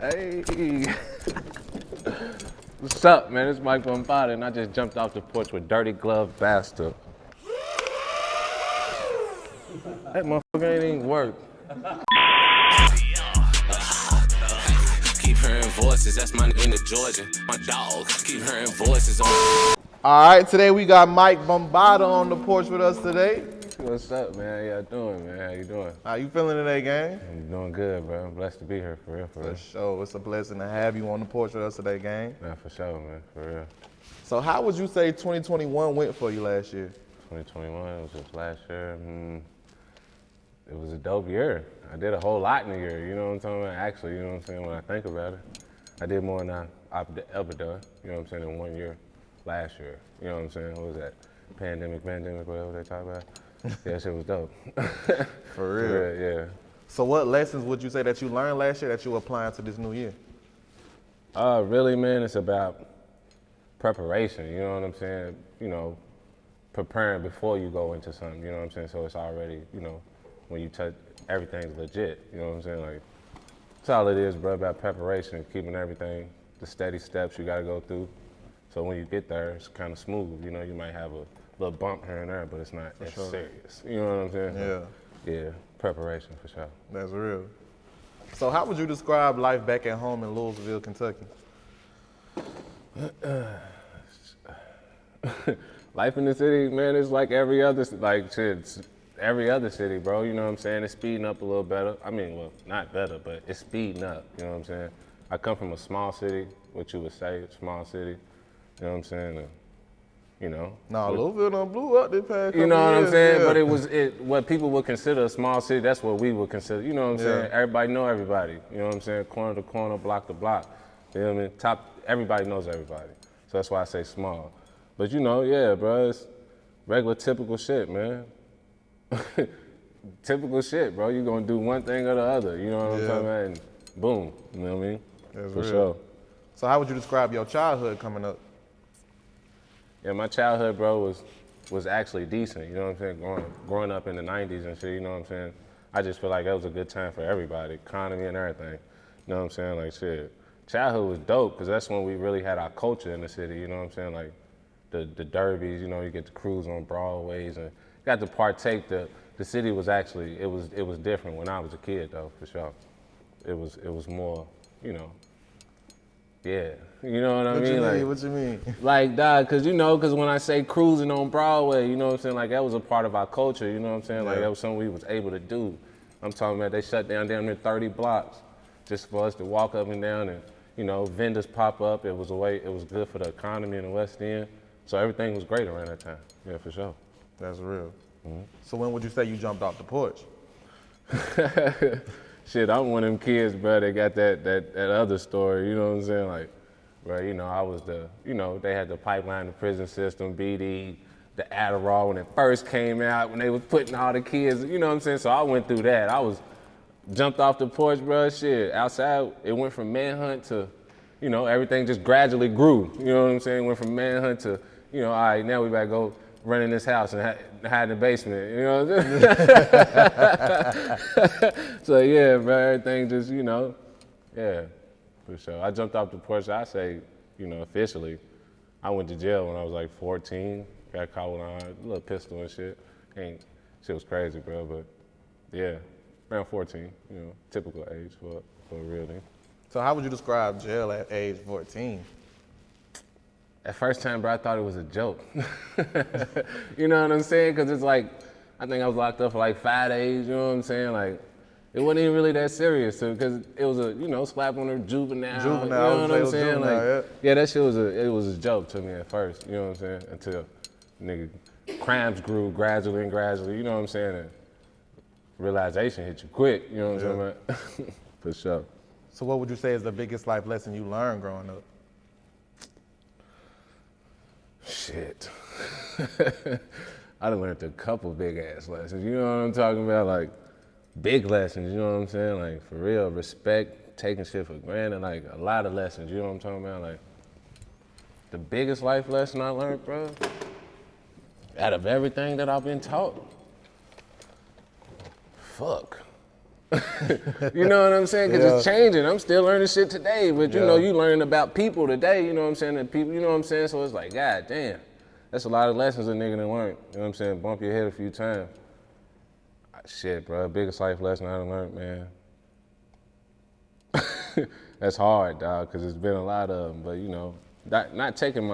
Hey, what's up, man? It's Mike Bombatta, and I just jumped off the porch with dirty glove bastard. That motherfucker ain't even work. Keep hearing voices, that's my nigga Georgia. My dog, keep hearing voices on. All right, today we got Mike Bombatta on the porch with us today. What's up, man? How y'all doing, man? How you doing? How you feeling today, gang? I'm doing good, bro. I'm blessed to be here, for real, for real. For sure, it's a blessing to have you on the porch with us today, gang. Man, for sure, man, for real. So how would you say 2021 went for you last year? 2021, it was just last year. It was a dope year. I did a whole lot in the year, you know what I'm talking about? Actually, you know what I'm saying, when I think about it. I did more than I've ever done, you know what I'm saying, in 1 year last year. You know what I'm saying? What was that? Pandemic, whatever they talk about. Yeah, that shit was dope. For real? For real, yeah. So what lessons would you say that you learned last year that you applying to this new year? Really, man, it's about preparation, you know what I'm saying? You know, preparing before you go into something, you know what I'm saying? So it's already, you know, when you touch, everything's legit, you know what I'm saying? Like, that's all it is, bro, about preparation, keeping everything, the steady steps you gotta go through. So when you get there, it's kind of smooth, you know, you might have a little bump here and there, but it's not as serious, you know what I'm saying? Yeah. Yeah, preparation for sure. That's real. So how would you describe life back at home in Louisville, Kentucky? Life in the city, man, it's like every other, like shit, every other city, bro. You know what I'm saying? It's speeding up a little better. I mean, well, not better, but it's speeding up. You know what I'm saying? I come from a small city, what you would say, small city. You know what I'm saying? You know. No, Louisville done blew up this past couple You know what I'm years, saying? yeah. But it was what people would consider a small city. That's what we would consider. You know what I'm saying? Everybody know everybody. You know what I'm saying? Corner to corner, block to block. You know what I mean? Everybody knows everybody. So that's why I say small. But you know, yeah, bro, it's regular, typical shit, man. Typical shit, bro. You gonna do one thing or the other. You know what I'm talking about? And boom. You know what I mean? That's For real. sure. So how would you describe your childhood coming up? Yeah, my childhood, bro, was actually decent. You know what I'm saying? Growing up in the 90s and shit, you know what I'm saying? I just feel like that was a good time for everybody, economy and everything. You know what I'm saying? Like, shit. Childhood was dope, because that's when we really had our culture in the city, you know what I'm saying? Like, the derbies, you know, you get to cruise on Broadways and got to partake. The city was actually, it was different when I was a kid, though, for sure. It was more, you know, yeah. You know what I mean? What you mean? Like, dog, cause when I say cruising on Broadway, you know what I'm saying? Like, that was a part of our culture, you know what I'm saying? Like, that was something we was able to do. I'm talking about they shut down near 30 blocks just for us to walk up and down and, you know, vendors pop up. It was good for the economy in the West End. So everything was great around that time. Yeah, for sure. That's real. Mm-hmm. So when would you say you jumped off the porch? Shit, I'm one of them kids, bro, that got that other story, you know what I'm saying? Like, bro, you know, I was they had the pipeline, the prison system, BD, the Adderall when it first came out, when they was putting all the kids, you know what I'm saying? So I went through that. Jumped off the porch, bro, shit. Outside, it went from manhunt to, you know, everything just gradually grew. You know what I'm saying? Went from manhunt to, you know, all right, now we better go run in this house and hide in the basement, you know what I'm saying? So yeah, bro, everything just, you know, yeah, for sure. I jumped off the porch, I say, you know, officially, I went to jail when I was like 14, got caught with a little pistol and shit. Shit was crazy, bro, but yeah, around 14, you know, typical age for a real thing. So how would you describe jail at age 14? At first time, bro, I thought it was a joke. You know what I'm saying? Because it's like, I think I was locked up for like 5 days, you know what I'm saying? Like, it wasn't even really that serious, because it was a, you know, slap on her juvenile. You know what I'm saying? Like, yeah, that shit was a joke to me at first, you know what I'm saying? Until, nigga, crimes grew gradually, you know what I'm saying? And realization hit you quick, you know what I'm saying? For sure. So what would you say is the biggest life lesson you learned growing up? Shit. I done learned a couple big ass lessons. You know what I'm talking about? Like, big lessons, you know what I'm saying? Like, for real, respect, taking shit for granted, like a lot of lessons, you know what I'm talking about? Like, the biggest life lesson I learned, bro, out of everything that I've been taught, fuck. You know what I'm saying? Because it's changing. I'm still learning shit today, but you know, you learn about people today, you know what I'm saying? And people, you know what I'm saying? So it's like, God damn, that's a lot of lessons a nigga done learned. You know what I'm saying? Bump your head a few times. Shit, bro, biggest life lesson I done learned, man. That's hard, dog, because it's been a lot of them, but you know, not taking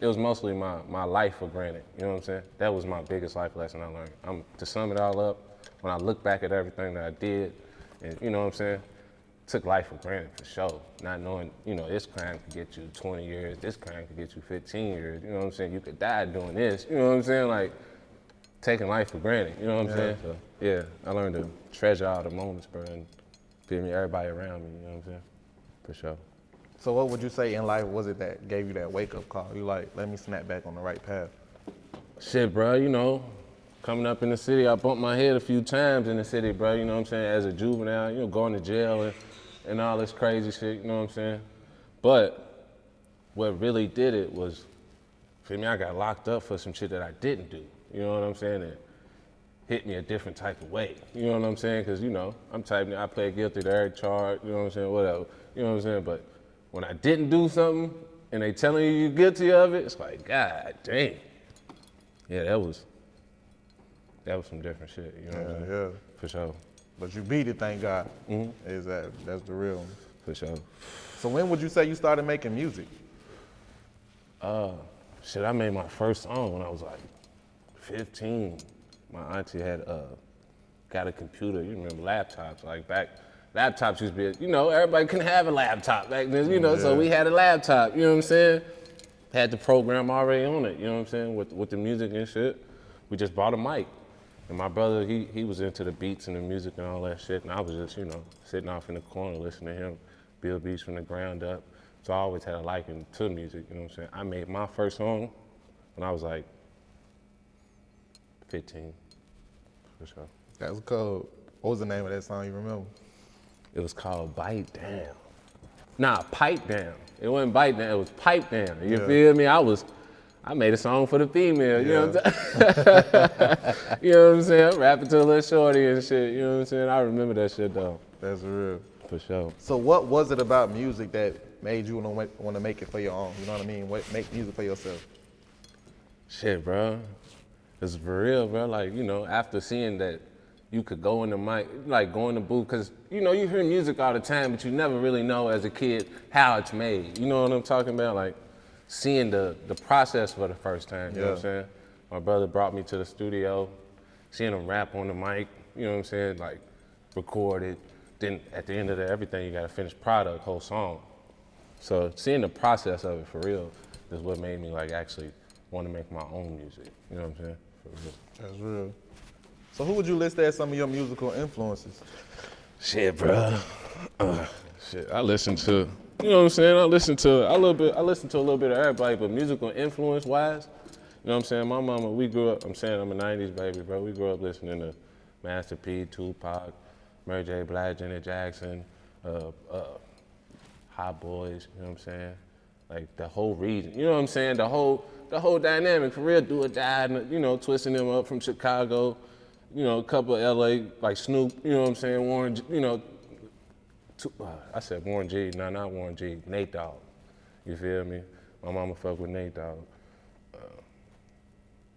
it was mostly my life for granted, you know what I'm saying? That was my biggest life lesson I learned. To sum it all up, when I look back at everything that I did, and you know what I'm saying, took life for granted for sure. Not knowing, you know, this crime could get you 20 years, this crime could get you 15 years, you know what I'm saying? You could die doing this, you know what I'm saying? Like, taking life for granted, you know what I'm saying? So, yeah, I learned to treasure all the moments, bro, and feel me, everybody around me, you know what I'm saying? For sure. So what would you say in life was it that gave you that wake-up call? You like, let me snap back on the right path. Shit, bro, you know, coming up in the city, I bumped my head a few times in the city, bro, you know what I'm saying? As a juvenile, you know, going to jail and all this crazy shit, you know what I'm saying? But what really did it was, for me, I got locked up for some shit that I didn't do, you know what I'm saying? It hit me a different type of way, you know what I'm saying? Because, you know, I pled guilty to every charge, you know what I'm saying, whatever, you know what I'm saying? But when I didn't do something and they telling you you're guilty of it, it's like, God damn. Yeah, that was some different shit, you know what I'm saying? Yeah. For sure. But you beat it, thank God. That's the real one. For sure. So when would you say you started making music? Shit, I made my first song when I was like 15. My auntie had got a computer, you remember laptops, like laptops used to be, you know, everybody couldn't have a laptop back then, you know, so we had a laptop, you know what I'm saying? Had the program already on it, you know what I'm saying, with the music and shit. We just bought a mic. And my brother, he was into the beats and the music and all that shit, and I was just, you know, sitting off in the corner listening to him build beats from the ground up. So I always had a liking to music, you know what I'm saying? I made my first song when I was like 15, for sure. That was cold. What was the name of that song, you remember? It was called Bite Down. Nah, Pipe Down. It wasn't Bite Down, it was Pipe Down. You feel me? I made a song for the female, you know what I'm saying? You know what I'm saying? I'm rapping to a little shorty and shit, you know what I'm saying? I remember that shit though. That's real. For sure. So what was it about music that made you want to make it for your own? You know what I mean? Make music for yourself. Shit, bro. It's for real, bro. Like, you know, after seeing that you could go in the mic, like go in the booth, because, you know, you hear music all the time, but you never really know as a kid how it's made. You know what I'm talking about? Like, seeing the process for the first time, you know what I'm saying? My brother brought me to the studio, seeing him rap on the mic, you know what I'm saying? Like, record it. Then at the end of everything, you got a finished product, whole song. So seeing the process of it for real is what made me like actually want to make my own music. You know what I'm saying? For real. That's real. So who would you list as some of your musical influences? Shit, bro. Shit, I listen to, you know what I'm saying? I listen to a little bit of everybody, but musical influence wise, you know what I'm saying? My mama, we grew up, I'm a 90s baby, bro. We grew up listening to Master P, Tupac, Mary J. Blige, Janet Jackson, Hot Boys, you know what I'm saying? Like the whole region, you know what I'm saying? The whole dynamic, for real, Do or Die, you know, twisting them up from Chicago, you know, a couple of LA, like Snoop, you know what I'm saying? Warren, you know, I said Warren G, no, not Warren G, Nate Dogg, you feel me? My mama fuck with Nate Dogg.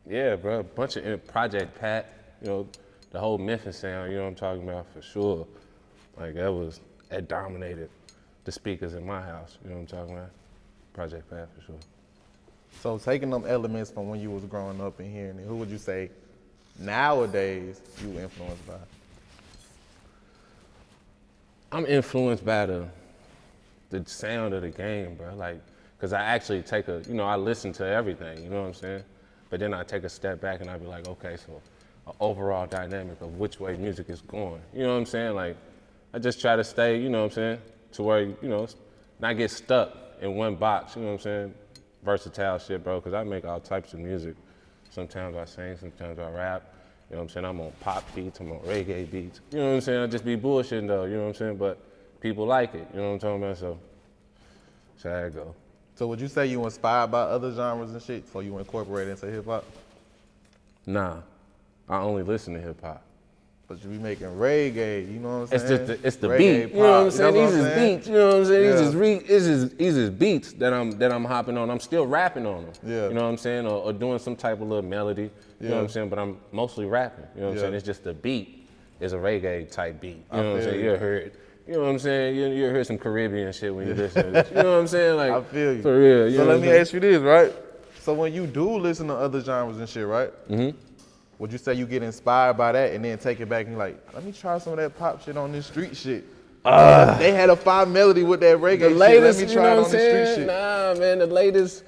Yeah, bro, a bunch of Project Pat, you know, the whole Memphis sound, you know what I'm talking about, for sure. Like, that dominated the speakers in my house, you know what I'm talking about? Project Pat, for sure. So taking them elements from when you was growing up and hearing it, who would you say nowadays you influenced by? I'm influenced by the sound of the game, bro. Like, cause I actually I listen to everything, you know what I'm saying? But then I take a step back and I be like, okay, so an overall dynamic of which way music is going. You know what I'm saying? Like, I just try to stay, you know what I'm saying, to where, you know, not get stuck in one box, you know what I'm saying? Versatile shit, bro, cause I make all types of music. Sometimes I sing, sometimes I rap. You know what I'm saying? I'm on pop beats, I'm on reggae beats. You know what I'm saying? I just be bullshitting though, you know what I'm saying? But people like it, you know what I'm talking about? So that's how I go. So would you say you inspired by other genres and shit, so you incorporate into hip hop? Nah, I only listen to hip hop. But you be making reggae, you know what I'm It's saying? just it's the Reggae beat. You know what I'm pop, saying? that's These what is I'm saying? beats. You know what I'm saying? Yeah. These is beats that I'm hopping on. I'm still rapping on them. Yeah. You know what I'm saying? Or doing some type of little melody. You know what I'm Yeah. saying? But I'm mostly rapping. You know what I'm Yeah. saying? It's just the beat is a reggae type beat. You I know what I'm feel saying? you. You heard. You know what I'm saying? You hear some Caribbean shit when you listen to this. You know what I'm saying? Like I feel you. for real. You So know let what me I'm saying? ask you this, right? So when you do listen to other genres and shit, right? Mm-hmm. Would you say you get inspired by that and then take it back and like, let me try some of that pop shit on this street shit? They had a fire melody with that reggae The shit. latest, Let me you try know it what on I'm the street saying? shit. Nah, man, the latest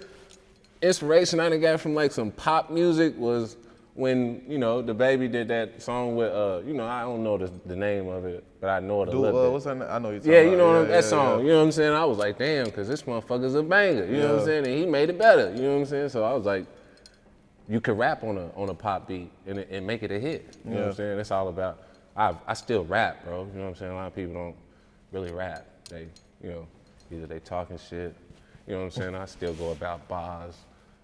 inspiration I done got from like some pop music was when, you know, the baby did that song with, you know, I don't know the name of it, but I know it a little bit. What's that name? I know you're talking Yeah, about. you know that yeah, song. yeah. You know what I'm saying? I was like, damn, because this motherfucker's a banger. You know what I'm Yeah. saying? And he made it better. You know what I'm saying? So I was like, you could rap on a pop beat and make it a hit. You know what I'm Yeah. saying? That's all about. I still rap, bro. You know what I'm saying? A lot of people don't really rap. They, you know, either they talking shit. You know what I'm saying? I still go about bars.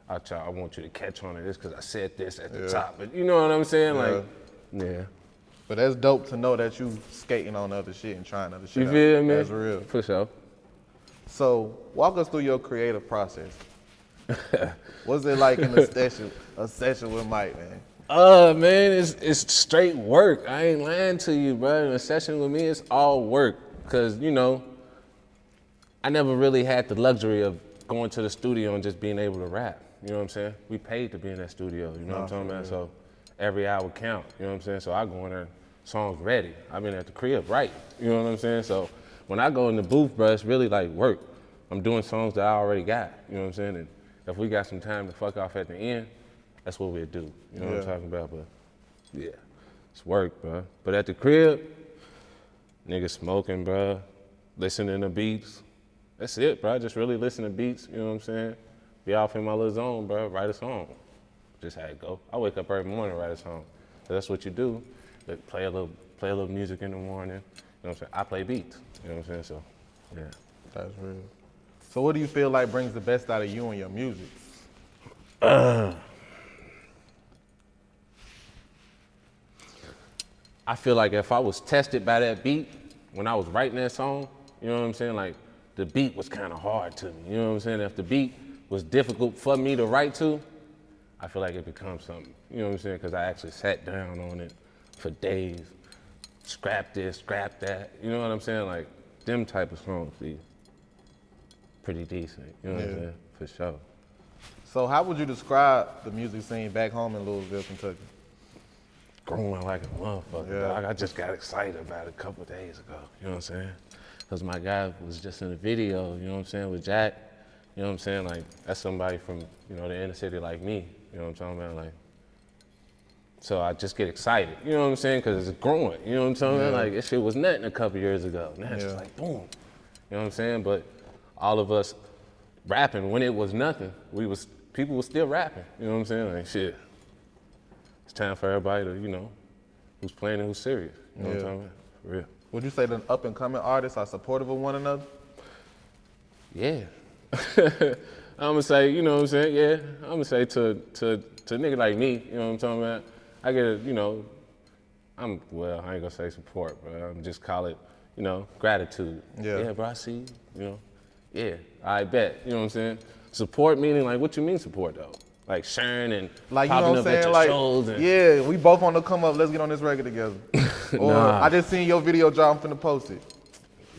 I want you to catch on to this because I said this at the Yeah. top. But you know what I'm saying? Yeah. Like, yeah. But that's dope to know that you skating on other shit and trying other shit You out. feel me? That's real. For sure. So walk us through your creative process. What's it like in a session with Mike, man? Man, it's straight work. I ain't lying to you, bro. In a session with me, it's all work. Cause, you know, I never really had the luxury of going to the studio and just being able to rap. You know what I'm saying? We paid to be in that studio, you know what I'm talking about? So every hour count, you know what I'm saying? So I go in there, songs ready. I've been at the crib, right? You know what I'm saying? So when I go in the booth, bro, it's really like work. I'm doing songs that I already got, you know what I'm saying? And if we got some time to fuck off at the end, that's what we'll do. You know what I'm talking about? But yeah, it's work, bro. But at the crib, niggas smoking, bro, listening to beats. That's it, bro. Just really listen to beats, you know what I'm saying? Be off in my little zone, bro. Write a song. Just how it go. I wake up every morning and write a song. So that's what you do. Like, play a little music in the morning. You know what I'm saying? I play beats. You know what I'm saying? So, yeah. That's real. So what do you feel like brings the best out of you and your music? I feel like if I was tested by that beat when I was writing that song, you know what I'm saying? Like, the beat was kind of hard to me. You know what I'm saying? If the beat was difficult for me to write to, I feel like it becomes something. You know what I'm saying? Because I actually sat down on it for days, scrap this, scrap that. You know what I'm saying? Like, them type of songs be pretty decent. You know what I'm saying? For sure. So how would you describe the music scene back home in Louisville, Kentucky? Growing like a motherfucker, Yeah. dog. I just got excited about it a couple of days ago, you know what I'm saying? Because my guy was just in a video, you know what I'm saying, with Jack. You know what I'm saying? Like, that's somebody from, you know, the inner city like me, you know what I'm talking about? Like, so I just get excited, you know what I'm saying? Because it's growing, you know what I'm talking about? Like, this shit was nothing a couple years ago. Now it's just like, boom, you know what I'm saying? But all of us rapping, when it was nothing, people were still rapping, you know what I'm saying? Like, shit. It's time for everybody to, you know, who's playing and who's serious. You know what I'm talking about? For real. Would you say the up and coming artists are supportive of one another? Yeah. I'm gonna say, you know what I'm saying? Yeah. I'm gonna say to nigga like me, you know what I'm talking about? I get a, you know, I ain't gonna say support, but I'm just call it, you know, gratitude. Yeah. Yeah, bro, I see you, you know. Yeah, I bet, you know what I'm saying? Support meaning like, what you mean support though? Like sharing and Like, you popping know up what I'm at saying? your Like, shows and yeah, we both want to come up, let's get on this record together. Or Nah. I just seen your video drop, I'm finna post it.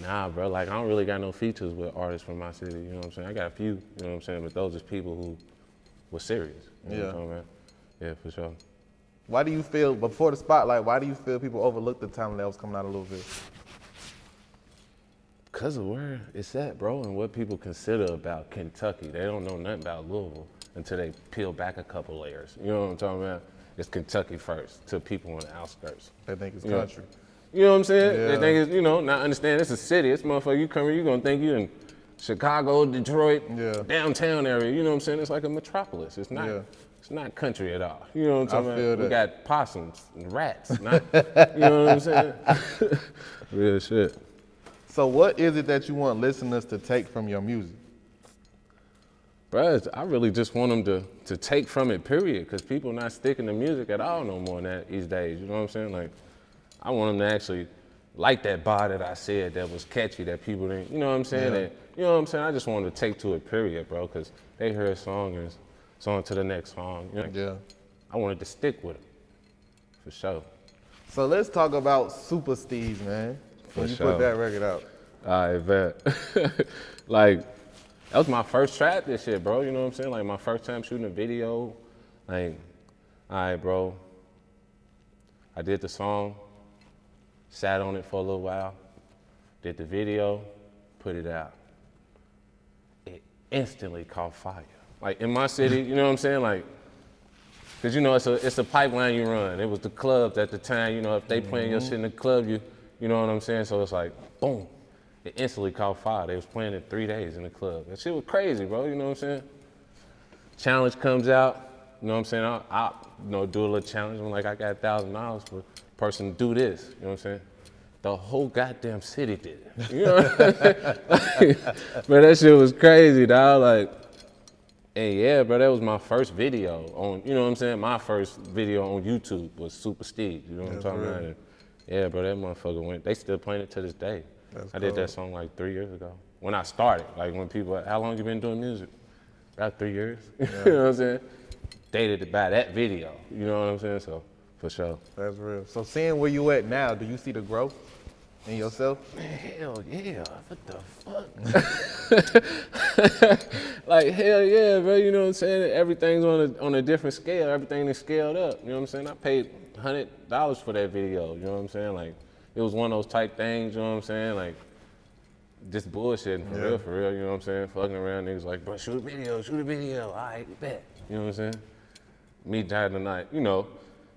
Nah, bro, like I don't really got no features with artists from my city, you know what I'm saying? I got a few, you know what I'm saying? But those are people who were serious, you know what I'm talking about? Yeah, for sure. Why do you feel, before the spotlight, why do you feel people overlook the talent that was coming out of Louisville? Because of where it's at, bro, and what people consider about Kentucky. They don't know nothing about Louisville until they peel back a couple layers. You know what I'm talking about? It's Kentucky first to people on the outskirts. They think it's Yeah. country. You know what I'm saying? Yeah. They think it's, you know, not understand it's a city. It's motherfucker, you come here, you gonna think you in Chicago, Detroit, Yeah. downtown area. You know what I'm saying? It's like a metropolis. It's not. Yeah. It's not country at all. You know what I'm talking feel about? We that. got possums and rats. Not, you know what I'm saying? Real shit. So what is it that you want listeners to take from your music? Bruh, I really just want them to take from it, period, because people not sticking to music at all no more these days, you know what I'm saying? Like, I want them to actually like that bar that I said that was catchy, that people didn't, you know what I'm saying? Yeah. That, you know what I'm saying? I just wanted to take to it, period, bro, because they heard a song and it's on to the next song. You know? Yeah. I wanted to stick with it, for sure. So let's talk about Supa Steez, man. When you put that record out. I bet. Like, that was my first trap, this shit, bro. You know what I'm saying? Like, my first time shooting a video. Like, all right, bro. I did the song, sat on it for a little while, did the video, put it out. It instantly caught fire. Like, in my city, you know what I'm saying? Like, because, you know, it's a pipeline you run. It was the clubs at the time, you know, if they playing your shit in the club, you know what I'm saying? So it's like, boom. It instantly caught fire. They was playing it 3 days in the club. That shit was crazy, bro, you know what I'm saying? Challenge comes out, you know what I'm saying? I you know, do a little challenge. I'm like, I got $1,000 for a person to do this, you know what I'm saying? The whole goddamn city did it, you know what I'm saying? Like, but that shit was crazy, dog. Like, and yeah, bro, that was my first video on, you know what I'm saying? My first video on YouTube was Super Steez, you know what I'm talking about? And yeah, bro, that motherfucker went, they still playing it to this day. I did that song like 3 years ago. When I started, like when people, how long you been doing music? About 3 years, you know what I'm saying? Dated to buy that video, you know what I'm saying? So, for sure. That's real. So seeing where you at now, do you see the growth in yourself? Man, hell yeah, what the fuck? Like, hell yeah, bro, you know what I'm saying? Everything's on a different scale, everything is scaled up, you know what I'm saying? I paid $100 for that video, you know what I'm saying? Like, it was one of those type things, you know what I'm saying? Like, just bullshitting for real, you know what I'm saying? Fucking around, niggas like, bro, shoot a video, all right, bet. You know what I'm saying? Me dying tonight, you know,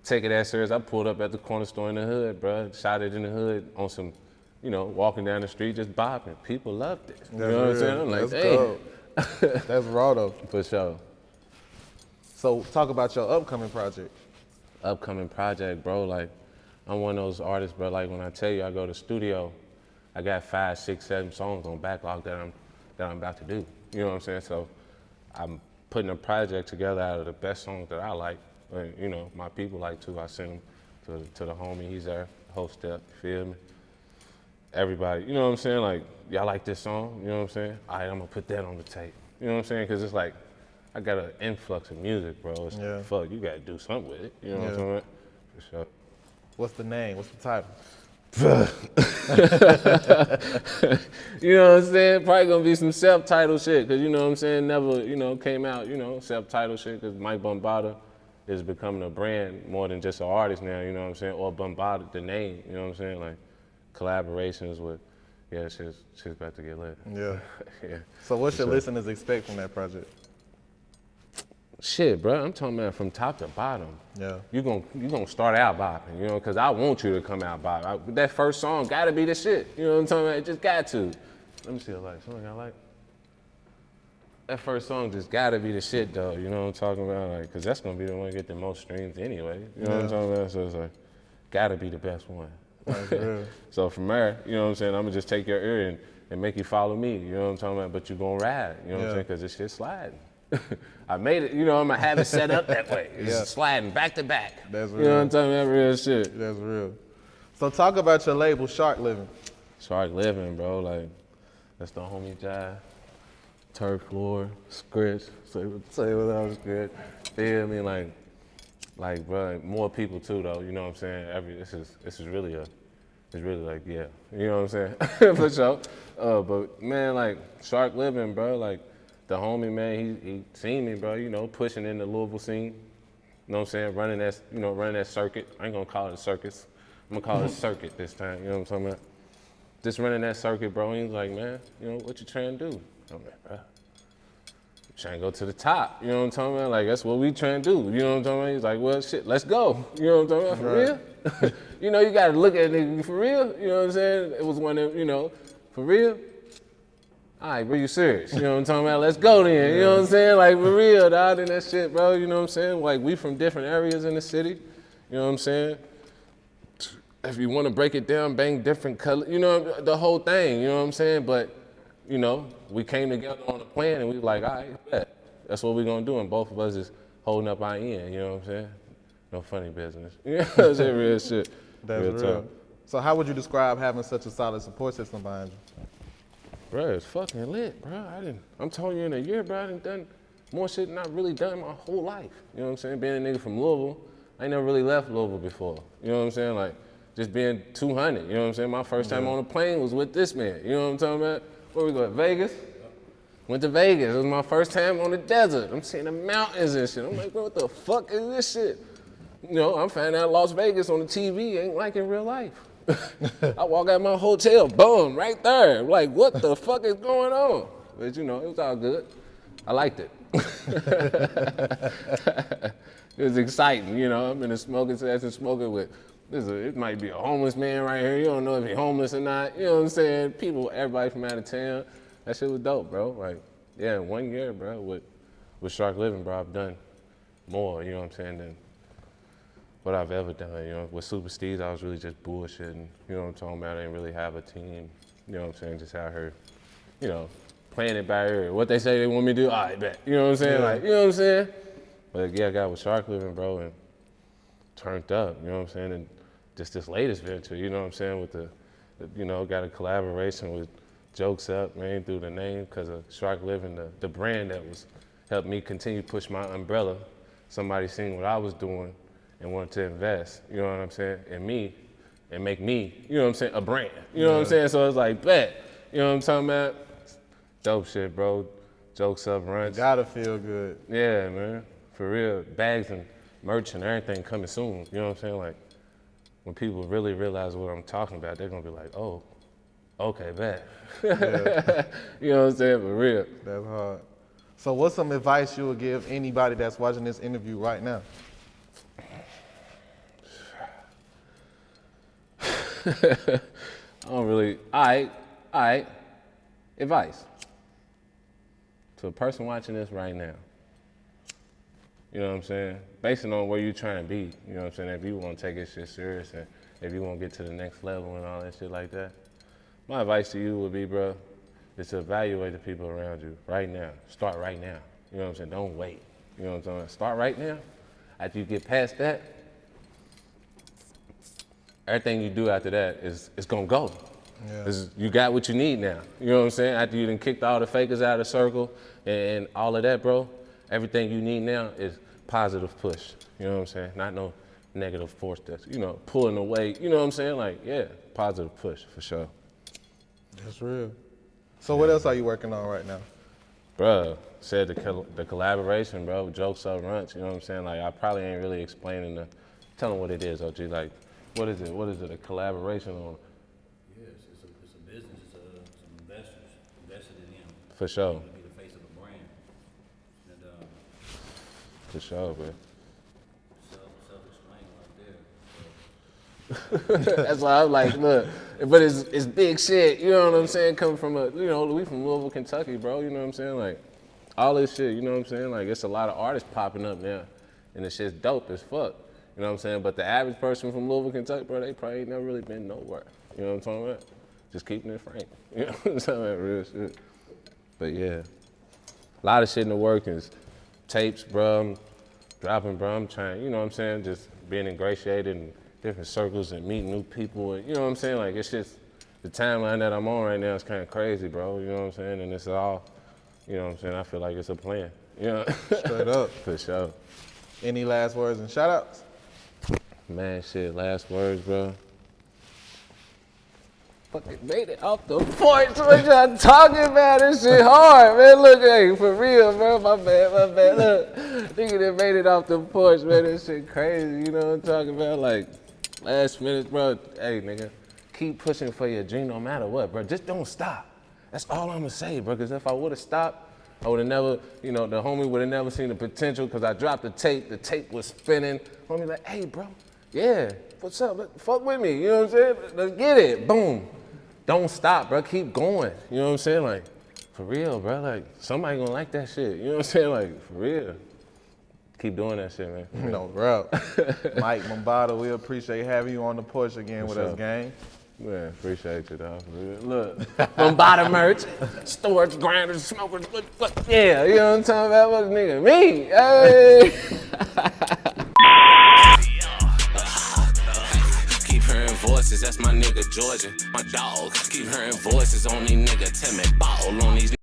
take it that serious. I pulled up at the corner store in the hood, bro, shot it in the hood on some, you know, walking down the street, just bopping. People loved it. You know what I'm saying? I'm like, That's That's raw though. For sure. So talk about your upcoming project. Upcoming project, bro, like, I'm one of those artists, bro, like when I tell you I go to the studio, I got 5, 6, 7 songs on backlog that I'm about to do. You know what I'm saying? So I'm putting a project together out of the best songs that I like. And, you know, my people like too. I send them to the homie, he's there, host up, you feel me? Everybody, you know what I'm saying? Like, y'all like this song? You know what I'm saying? All right, I'm gonna put that on the tape. You know what I'm saying? Cause it's like, I got an influx of music, bro. It's like, fuck, you gotta do something with it. You know what I'm saying? For sure. What's the name? What's the title? You know what I'm saying? Probably gonna be some self-titled shit, cause you know what I'm saying? Never, you know, came out, you know, self-titled shit, cause Mike Bombatta is becoming a brand more than just an artist now, you know what I'm saying? Or Bombatta, the name, you know what I'm saying? Like, collaborations with, yeah, shit's about to get lit. Yeah. Yeah. So what should listeners expect from that project? Shit, bro, I'm talking about from top to bottom. Yeah. You gonna start out bopping, you know, cause I want you to come out bopping. That first song gotta be the shit. You know what I'm talking about? It just got to. Let me see a like, something I like. That first song just gotta be the shit though, you know what I'm talking about? Like, cause that's gonna be the one to get the most streams anyway. You know what I'm talking about? So it's like, gotta be the best one. That's real. So from there, you know what I'm saying? I'm gonna just take your ear and make you follow me, you know what I'm talking about? But you gonna ride, you know what I'm saying? Cause this shit's sliding. I made it, you know, I'm gonna have it set up that way. It's sliding back to back. That's real. You know what I'm talking about? Real shit. That's real. So talk about your label, Shark Livin. Shark Livin, bro. Like, that's the homie Jai. Turf floor, scratch, say what else good. Feel me? Like, bro, more people too, though. You know what I'm saying? This is really like, yeah. You know what I'm saying? For sure. But man, like, Shark Livin, bro, like, the homie, man, he seen me, bro, you know, pushing in the Louisville scene. You know what I'm saying? Running that circuit. I ain't gonna call it a circus. I'm gonna call it a circuit this time, you know what I'm talking about? Just running that circuit, bro. He's like, man, you know, what you trying to do? I'm like, bro, trying to go to the top, you know what I'm talking about? Like, that's what we trying to do, you know what I'm talking about? He's like, well, shit, let's go, you know what I'm talking about? For real? You know, you gotta look at it for real, you know what I'm saying? It was one of, you know, for real? All right, bro, you serious? You know what I'm talking about? Let's go then, you know what I'm saying? Like, for real, dog, and that shit, bro, you know what I'm saying? Like, we from different areas in the city, you know what I'm saying? If you want to break it down, bang different color, you know, the whole thing, you know what I'm saying? But, you know, we came together on a plan and we was like, all right, bet. That's what we're gonna do, and both of us is holding up our end, you know what I'm saying? No funny business. You know what I'm saying? Real shit. That's real. talk. So how would you describe having such a solid support system behind you? Bro, it's fucking lit, bro. I'm telling you, in a year, bro, I done more shit than I've really done my whole life. You know what I'm saying? Being a nigga from Louisville, I ain't never really left Louisville before. You know what I'm saying? Like, just being 200, you know what I'm saying? My first time on a plane was with this man. You know what I'm talking about? Where we go, Vegas? Went to Vegas. It was my first time on the desert. I'm seeing the mountains and shit. I'm like, bro, what the fuck is this shit? You know, I'm finding out Las Vegas on the TV ain't like in real life. I walk out my hotel, boom, right there. I'm like, what the fuck is going on? But you know, it was all good. I liked it. It was exciting, you know. I'm in a smoking session, smoking with, it might be a homeless man right here. You don't know if he's homeless or not. You know what I'm saying? People, everybody from out of town. That shit was dope, bro. Like, yeah, 1 year, bro, with Shark Livin, bro, I've done more, you know what I'm saying, than what I've ever done. You know, with Supa Steez, I was really just bullshitting. You know what I'm talking about? I didn't really have a team. You know what I'm saying? Just out here, you know, playing it by ear. What they say they want me to do, all right, bet. You know what I'm saying? Like, you know what I'm saying? But yeah, I got with Shark Livin, bro, and turned up. You know what I'm saying? And just this latest venture, you know what I'm saying? With the you know, got a collaboration with Jokes Up, man, through the name, because of Shark Livin, the brand that was helped me continue to push my umbrella. Somebody seen what I was doing and wanted to invest, you know what I'm saying, in me and make me, you know what I'm saying, a brand. You know what I'm saying? So it's like, bet. You know what I'm talking about? Dope shit, bro. Jokes Up runs. Gotta feel good. Yeah, man. For real. Bags and merch and everything coming soon. You know what I'm saying? Like, when people really realize what I'm talking about, they're gonna be like, oh, okay, bet. Yeah. You know what I'm saying? For real. That's hard. So what's some advice you would give anybody that's watching this interview right now? I don't really, all right. Advice to a person watching this right now. You know what I'm saying? Based on where you're trying to be, you know what I'm saying? If you want to take this shit serious and if you want to get to the next level and all that shit like that, my advice to you would be, bro, is to evaluate the people around you right now. Start right now. You know what I'm saying? Don't wait. You know what I'm saying? Start right now. After you get past that, everything you do after that is gonna go. Yeah. You got what you need now. You know what I'm saying? After you done kicked all the fakers out of the circle and all of that, bro, everything you need now is positive push. You know what I'm saying? Not no negative force that's, you know, pulling away. You know what I'm saying? Like, yeah, positive push for sure. That's real. So what else are you working on right now? Bro, said the collaboration, bro, Jokes Up Runch, you know what I'm saying? Like, I probably ain't really explaining tell them what it is, OG. Like, what is it? What is it, a collaboration on? Yes, it's a business, some investors invested in him. For sure. To be the face of the brand. And, for sure, bro. Self-explained right there. That's why I'm like, look, but it's big shit, you know what I'm saying? Coming from we from Louisville, Kentucky, bro, you know what I'm saying? Like, all this shit, you know what I'm saying? Like, it's a lot of artists popping up now, and the shit's dope as fuck, you know what I'm saying? But the average person from Louisville, Kentucky, bro, they probably ain't never really been nowhere, you know what I'm talking about? Just keeping it frank, you know what I'm talking about, real shit. But yeah, a lot of shit in the workings, tapes, bro, I'm dropping, bro, I'm trying, you know what I'm saying? Just being ingratiated in different circles and meeting new people, and you know what I'm saying? Like, it's just, the timeline that I'm on right now is kind of crazy, bro, you know what I'm saying? And it's all, you know what I'm saying? I feel like it's a plan, you know? Straight up. For sure. Any last words and shout outs? Man, shit, last words, bro. Fucking made it off the porch. What y'all talking about? This shit hard, man. Look, hey, for real, bro. My bad. Look, nigga that made it off the porch, man. This shit crazy. You know what I'm talking about? Like, last minute, bro. Hey, nigga, keep pushing for your dream no matter what, bro. Just don't stop. That's all I'm gonna say, bro. Because if I would have stopped, I would have never, you know, the homie would have never seen the potential because I dropped the tape. The tape was spinning. Homie like, hey, bro, yeah, what's up? Fuck with me. You know what I'm saying? Let's get it. Boom. Don't stop, bro. Keep going. You know what I'm saying? Like, for real, bro. Like, somebody gonna like that shit. You know what I'm saying? Like, for real. Keep doing that shit, man. No, bro. Mike Bombatta, we appreciate having you on the porch again with us, gang. Man, appreciate you, dog. Look, Bombatta merch, storage, grinders, smokers, yeah, you know what I'm talking about? What a nigga? Me, hey. Keep hearing voices. voices, that's my nigga Georgia. My dog, keep hearing voices on these niggas. Tell me, ball on these